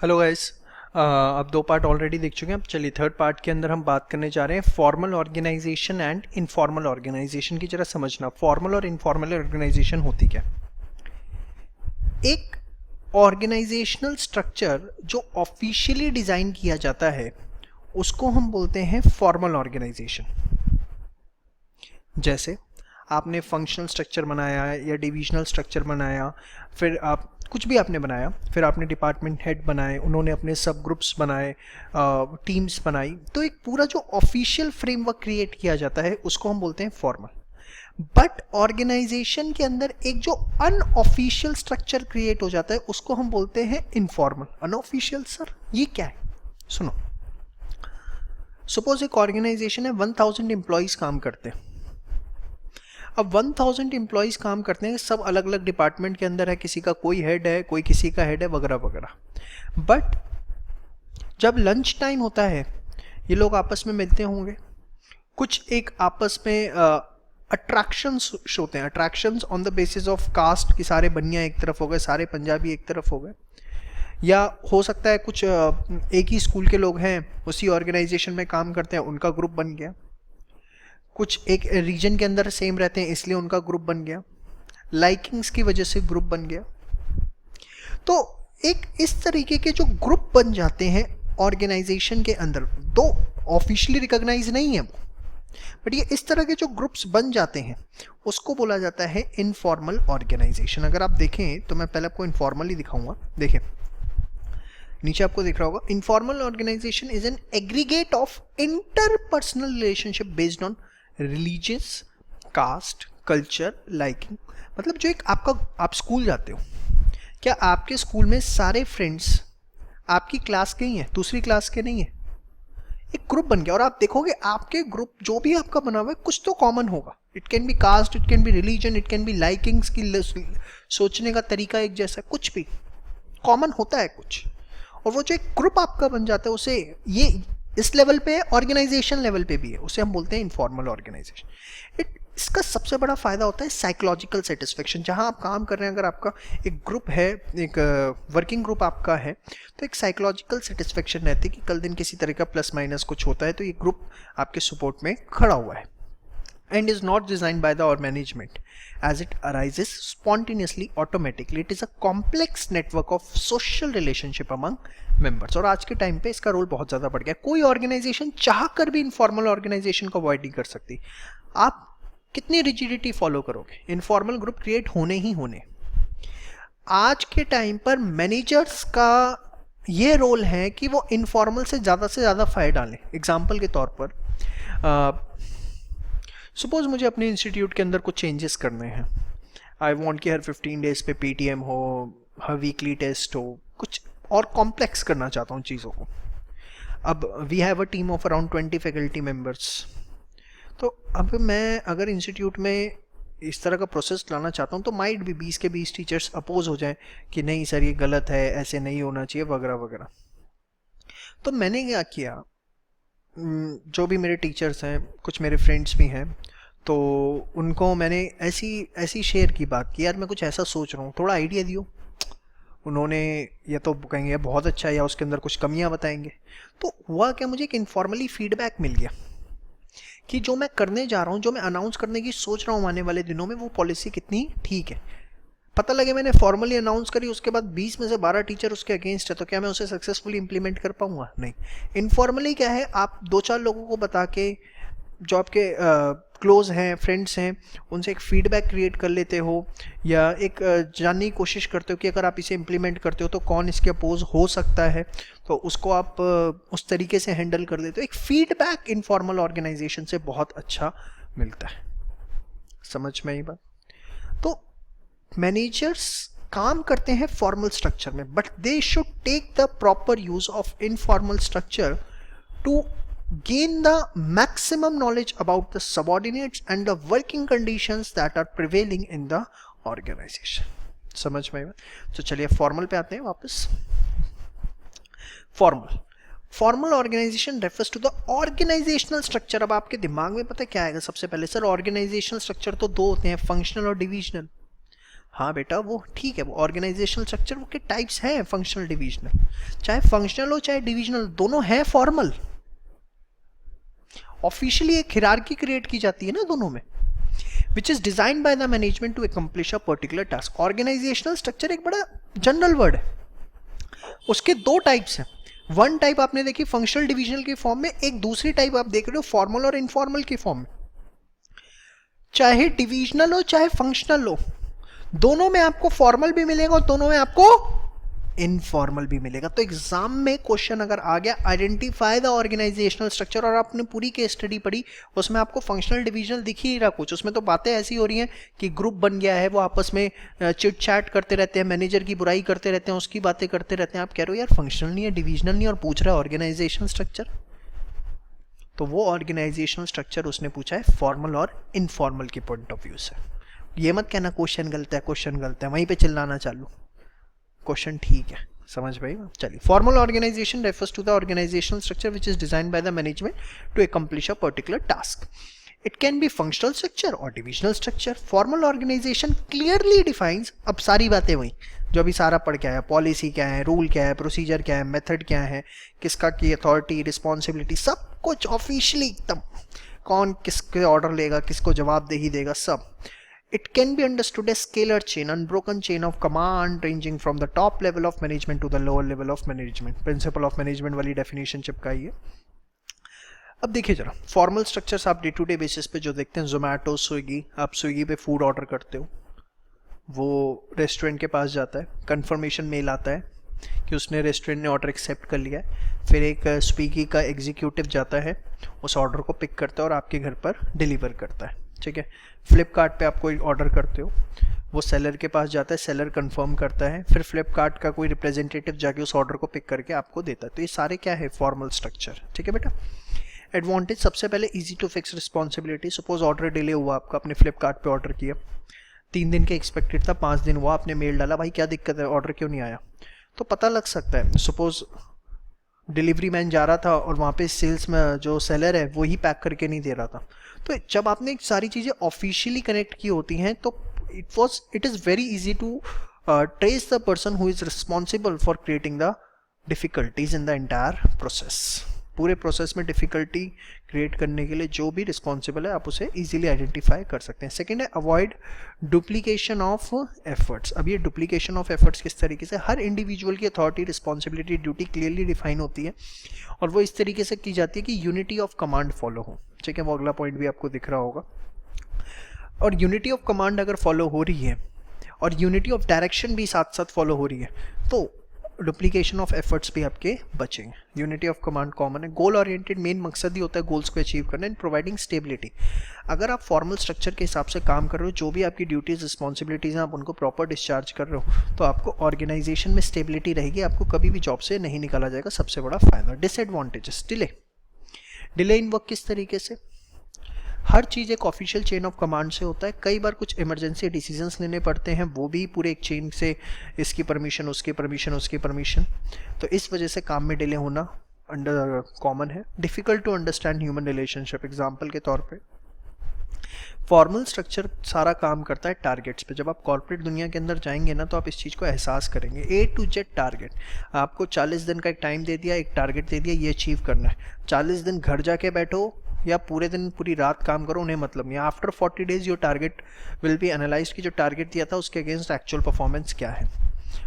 Hello guys. अब दो part already देख चुके हैं। अब चलिए थर्ड पार्ट के अंदर हम बात करने जा रहे हैं formal organization and informal organization की। जरा समझना फॉर्मल और इनफॉर्मल ऑर्गेनाइजेशन होती क्या। एक ऑर्गेनाइजेशनल स्ट्रक्चर जो ऑफिशियली डिज़ाइन किया जाता है उसको हम बोलते हैं फॉर्मल ऑर्गेनाइजेशन। जैसे आपने फंक्शनल स्ट्रक्चर बनाया या डिविजनल स्ट्रक्चर बनाया, फिर आप कुछ भी आपने बनाया, फिर आपने डिपार्टमेंट हेड बनाए, उन्होंने अपने सब ग्रुप्स बनाए, टीम्स बनाई, तो एक पूरा जो ऑफिशियल फ्रेमवर्क क्रिएट किया जाता है उसको हम बोलते हैं फॉर्मल। बट ऑर्गेनाइजेशन के अंदर एक जो अनऑफिशियल स्ट्रक्चर क्रिएट हो जाता है उसको हम बोलते हैं इनफॉर्मल। अनऑफिशियल सर ये क्या है? सुनो, सपोज एक ऑर्गेनाइजेशन है, 1000 एम्प्लॉयज काम करते हैं। अब 1000 एम्प्लॉयज काम करते हैं, सब अलग अलग डिपार्टमेंट के अंदर है, किसी का कोई हेड है, कोई किसी का हेड है, वगैरह वगैरह। बट जब लंच टाइम होता है ये लोग आपस में मिलते होंगे, कुछ एक आपस में अट्रैक्शंस होते हैं, attractions on the basis of caste कि सारे बनिया एक तरफ हो गए, सारे पंजाबी एक तरफ हो गए, या हो सकता है कुछ एक ही स्कूल के लोग हैं, उसी ऑर्गेनाइजेशन में काम करते हैं, उनका ग्रुप बन गया, कुछ एक रीजन के अंदर सेम रहते हैं इसलिए उनका ग्रुप बन गया, लाइकिंग्स की वजह से ग्रुप बन गया। तो एक इस तरीके के जो ग्रुप बन जाते हैं ऑर्गेनाइजेशन के अंदर, दो ऑफिशियली रिकॉग्नाइज नहीं है वो, बट ये इस तरह के जो ग्रुप्स बन जाते हैं उसको बोला जाता है इनफॉर्मल ऑर्गेनाइजेशन। अगर आप देखें तो मैं पहले आपको इनफॉर्मली दिखाऊंगा। देखिए नीचे आपको दिख रहा होगा, informal organization is an aggregate of interpersonal relationship based on religious, caste, culture, liking. मतलब जो एक आपका, आप स्कूल जाते हो, क्या आपके स्कूल में सारे फ्रेंड्स आपकी क्लास के ही हैं, दूसरी क्लास के नहीं है? एक ग्रुप बन गया और आप देखोगे आपके ग्रुप जो भी आपका बना हुआ है कुछ तो कॉमन होगा। It can be caste, it can be religion, it can be likings की, सोचने का तरीका एक जैसा, कुछ भी कॉमन होता है कुछ। और वो जो एक ग्रुप आपका बन जाता है उसे, ये इस लेवल पे है, ऑर्गेनाइजेशन लेवल पे भी है, उसे हम बोलते हैं इनफॉर्मल ऑर्गेनाइजेशन। इसका सबसे बड़ा फायदा होता है साइकोलॉजिकल सेटिस्फेक्शन। जहां आप काम कर रहे हैं, अगर आपका एक ग्रुप है, एक वर्किंग ग्रुप आपका है, तो एक साइकोलॉजिकल सेटिस्फेक्शन रहती है कि कल दिन किसी तरह का प्लस माइनस कुछ होता है तो ये ग्रुप आपके सपोर्ट में खड़ा हुआ है। And is not designed by the or management as it arises spontaneously automatically. It is a complex network of social relationship among members. और आज के टाइम पे इसका रोल बहुत ज़्यादा बढ़ गया। कोई ऑर्गेनाइजेशन चाह कर भी इनफॉर्मल ऑर्गेनाइजेशन को अवॉइड नहीं कर सकती। आप कितनी रिजिडिटी फॉलो करोगे, इनफॉर्मल ग्रुप क्रिएट होने ही होने। आज के टाइम पर मैनेजर्स का ये रोल है कि वो इनफॉर्मल से ज़्यादा फायदा डालें। एग्जाम्पल के तौर पर सपोज मुझे अपने इंस्टीट्यूट के अंदर कुछ चेंजेस करने हैं। आई वॉन्ट कि हर 15 डेज पे पीटीएम हो, हर वीकली टेस्ट हो, कुछ और कॉम्प्लेक्स करना चाहता हूँ चीज़ों को। अब we have a team of around 20 faculty members. तो अब मैं अगर इंस्टीट्यूट में इस तरह का प्रोसेस लाना चाहता हूँ तो माइट भी 20 के 20 टीचर्स अपोज हो जाएं कि नहीं सर ये गलत है, ऐसे नहीं होना चाहिए, वगैरह वगैरह। तो मैंने क्या किया, जो भी मेरे टीचर्स हैं, कुछ मेरे फ्रेंड्स भी हैं, तो उनको मैंने ऐसी शेयर की बात की, यार मैं कुछ ऐसा सोच रहा हूँ, थोड़ा आइडिया दियो। उन्होंने या तो कहेंगे बहुत अच्छा है या उसके अंदर कुछ कमियां बताएंगे। तो हुआ क्या, मुझे एक इनफॉर्मली फीडबैक मिल गया कि जो मैं करने जा रहा हूँ, जो मैं अनाउंस करने की सोच रहा हूँ आने वाले दिनों में, वो पॉलिसी कितनी ठीक है। पता लगे मैंने फॉर्मली अनाउंस करी, उसके बाद 20 में से 12 टीचर उसके अगेंस्ट है, तो क्या मैं उसे सक्सेसफुली इंप्लीमेंट कर पाऊंगा? नहीं। इनफॉर्मली क्या है, आप 2-4 लोगों को बता के, जो आपके क्लोज हैं, फ्रेंड्स हैं, उनसे एक फीडबैक क्रिएट कर लेते हो, या एक जानने की कोशिश करते हो कि अगर आप इसे इम्प्लीमेंट करते हो तो कौन इसके अपोज हो सकता है, तो उसको आप उस तरीके से हैंडल कर लेते हो। एक फीडबैक इनफॉर्मल ऑर्गेनाइजेशन से बहुत अच्छा मिलता है। समझ में आई बात? तो मैनेजर्स काम करते हैं फॉर्मल स्ट्रक्चर में, but they should take the proper use of informal structure to gain the maximum knowledge about the subordinates and the working conditions that are prevailing in the organization. समझ में आया? तो चलिए formal पे आते हैं वापस। Formal organisation refers to the organisational structure. अब आपके दिमाग में पता है क्या आएगा सबसे पहले? सर ऑर्गेनाइजेशनल स्ट्रक्चर तो दो होते हैं, फंक्शनल और डिविजनल। हाँ बेटा वो ठीक है, वो ऑर्गेनाइजेशनल स्ट्रक्चर वो के टाइप्स हैं, फंक्शनल डिविजनल, चाहे फंक्शनल हो चाहे डिविजनल, दोनों हैं फॉर्मल। ऑफिशियली एक हिरार्की क्रिएट की जाती है ना दोनों में, which is design by the management to accomplish a particular task. Organizational structure एक बड़ा जनरल वर्ड है, उसके दो टाइप्स हैं। वन टाइप आपने देखी फंक्शनल डिविजनल के फॉर्म में, एक दूसरी टाइप आप देख रहे हो फॉर्मल और इनफॉर्मल के फॉर्म में। चाहे डिविजनल हो चाहे फंक्शनल हो, दोनों में आपको फॉर्मल भी मिलेगा और दोनों में आपको इनफॉर्मल भी मिलेगा। तो एग्जाम में क्वेश्चन अगर आ गया आइडेंटिफाई द ऑर्गेनाइजेशनल स्ट्रक्चर, और आपने पूरी केस स्टडी पढ़ी, उसमें आपको फंक्शनल डिविजनल दिख ही रहा कुछ, उसमें तो बातें ऐसी हो रही हैं कि ग्रुप बन गया है, वो आपस में चिट चैट करते रहते हैं, मैनेजर की बुराई करते रहते हैं, उसकी बातें करते रहते हैं। आप कह रहे हो यार फंक्शनल नहीं है डिविजनल नहीं, और पूछ रहा है ऑर्गेनाइजेशनल स्ट्रक्चर। तो वो ऑर्गेनाइजेशनल स्ट्रक्चर उसने पूछा है फॉर्मल और इनफॉर्मल के पॉइंट ऑफ व्यू से। ये मत कहना क्वेश्चन गलत है, क्वेश्चन गलत है, वहीं पे चिल्लाना चालू, क्वेश्चन ठीक है, समझ भाई। चलिए, formal organisation refers to the organisational structure which is designed by the management to accomplish a particular task. It can be functional structure और divisional structure. Formal organisation clearly defines, अब सारी बातें वही जो अभी सारा पढ़ के आया, पॉलिसी क्या है, रूल क्या है, प्रोसीजर क्या है, मेथड क्या है, किसका की अथॉरिटी, रिस्पॉन्सिबिलिटी, सब कुछ ऑफिशियली एकदम, कौन किसके ऑर्डर लेगा, किसको जवाबदेही देगा, सब। It can be understood as scalar chain, unbroken chain of command ranging from the top level of management to the lower level of management. Principle of management वाली definition चिपकाई है। अब देखिए जरा, फॉर्मल स्ट्रक्चर्स आप डे टू डे बेसिस पे जो देखते हैं, जोमेटो, स्विगी, आप स्विगी पे फूड ऑर्डर करते हो, वो रेस्टोरेंट के पास जाता है, कंफर्मेशन मेल आता है कि उसने रेस्टोरेंट ने ऑर्डर एक्सेप्ट कर लिया है, फिर एक स्विगी का एग्जीक्यूटिव जाता है, उस ऑर्डर को पिक करता है और आपके घर पर डिलीवर करता है, ठीक है। फ्लिपकार्ट पे आप कोई ऑर्डर करते हो, वो सेलर के पास जाता है, सेलर कंफर्म करता है, फिर फ्लिपकार्ट का कोई रिप्रेजेंटेटिव जाके उस ऑर्डर को पिक करके आपको देता है। तो ये सारे क्या है, फॉर्मल स्ट्रक्चर, ठीक है बेटा। एडवांटेज, सबसे पहले easy to fix responsibility. Suppose order delay हुआ आपका, आपने फ्लिपकार्ट पे ऑर्डर किया, 3 दिन के एक्सपेक्टेड था, 5 दिन हुआ, आपने मेल डाला, भाई क्या दिक्कत है, ऑर्डर क्यों नहीं आया, तो पता लग सकता है। सपोज डिलीवरी मैन जा रहा था और वहाँ पे सेल्स में जो सेलर है वो ही पैक करके नहीं दे रहा था। तो जब आपने सारी चीज़ें ऑफिशियली कनेक्ट की होती हैं तो it is very easy to trace the person who is responsible for creating the difficulties in the entire process. पूरे प्रोसेस में डिफ़िकल्टी क्रिएट करने के लिए जो भी रिस्पॉन्सिबल है आप उसे इजीली आइडेंटिफाई कर सकते हैं। सेकेंड है अवॉइड डुप्लीकेशन ऑफ एफर्ट्स। अब ये डुप्लीकेशन ऑफ एफर्ट्स किस तरीके से, हर इंडिविजुअल की authority, responsibility, duty clearly define होती है और वो इस तरीके से की जाती है कि यूनिटी ऑफ कमांड फॉलो हो, ठीक है। वो अगला पॉइंट भी आपको दिख रहा होगा। और यूनिटी ऑफ कमांड अगर फॉलो हो रही है और यूनिटी ऑफ डायरेक्शन भी साथ साथ फॉलो हो रही है तो डुप्लीकेशन ऑफ एफर्ट्स भी आपके बचेंगे। यूनिटी ऑफ कमांड कॉमन है। गोल ओरिएंटेड, मेन मकसद ही होता है गोल्स को अचीव करना, एंड प्रोवाइडिंग स्टेबिलिटी। अगर आप फॉर्मल स्ट्रक्चर के हिसाब से काम कर रहे हो, जो भी आपकी ड्यूटीज रिस्पॉन्सिबिलिटीज हैं आप उनको प्रॉपर डिस्चार्ज कर रहे हो, तो आपको ऑर्गेनाइजेशन में स्टेबिलिटी रहेगी, आपको कभी भी जॉब से नहीं निकाला जाएगा, सबसे बड़ा फायदा। डिसएडवांटेजेस, डिले इन वर्क किस तरीके से, हर चीज़ एक ऑफिशियल चेन ऑफ कमांड से होता है। कई बार कुछ इमरजेंसी डिसीजंस लेने पड़ते हैं, वो भी पूरे एक चेन से, इसकी परमिशन, उसकी परमिशन, उसकी परमिशन, तो इस वजह से काम में डिले होना अंडर कॉमन है। Difficult to understand human relationship, example के तौर पे फॉर्मल स्ट्रक्चर सारा काम करता है टारगेट्स पे। जब आप कॉर्पोरेट दुनिया के अंदर जाएंगे ना तो आप इस चीज़ को एहसास करेंगे। A to Z टारगेट, आपको 40 दिन का एक टाइम दे दिया, एक टारगेट दे दिया, ये अचीव करना है। 40 दिन घर जाके बैठो या पूरे दिन पूरी रात काम करो, उन्हें मतलब नहीं। After 40 days your target will be analyse कि जो टारगेट दिया था उसके अगेंस्ट एक्चुअल परफॉर्मेंस क्या है।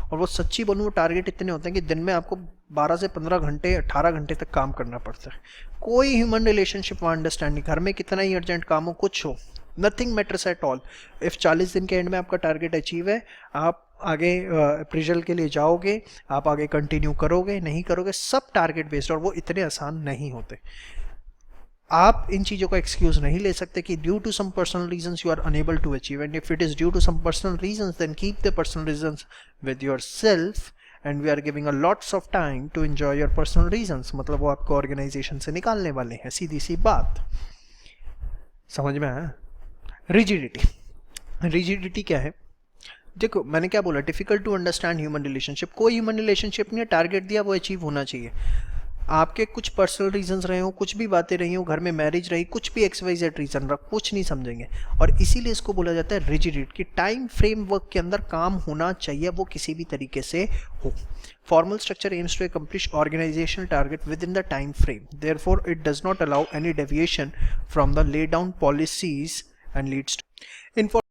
और वो सच्ची बोलूँ, वो टारगेट इतने होते हैं कि दिन में आपको 12 से 15 घंटे, 18 घंटे तक काम करना पड़ता है। कोई ह्यूमन रिलेशनशिप वहाँ अंडरस्टैंडिंग, घर में कितना ही अर्जेंट काम हो, कुछ हो, nothing matters at all. If 40 दिन के एंड में आपका टारगेट अचीव है, आप आगे अप्रेजल के लिए जाओगे, आप आगे कंटिन्यू करोगे, नहीं करोगे, सब टारगेट बेस्ड, और वो इतने आसान नहीं होते। आप इन चीज़ों का एक्सक्यूज नहीं ले सकते कि due to some personal reasons you are unable to achieve, and if it is due to some personal reasons then keep the personal reasons with yourself, and we are giving a lots of time to enjoy your personal reasons. मतलब वो आपको organisation से निकालने वाले हैं, सीधी सी बात, समझ में आया। रिजिडिटी क्या है, देखो मैंने क्या बोला, difficult to understand human relationship. कोई ह्यूमन रिलेशनशिप नहीं है, टारगेट दिया वो अचीव होना चाहिए। आपके कुछ पर्सनल रीजंस रहे हो, कुछ भी बातें रही हो, घर में मैरिज रही, कुछ भी XYZ रीजन रहा, कुछ नहीं समझेंगे। और इसीलिए इसको बोला जाता है रिजिडिटी, कि टाइम फ्रेमवर्क के अंदर काम होना चाहिए, वो किसी भी तरीके से हो। Formal structure aims to accomplish organizational target within the time frame. Therefore, it does not allow any deviation from the laid down policies and leads to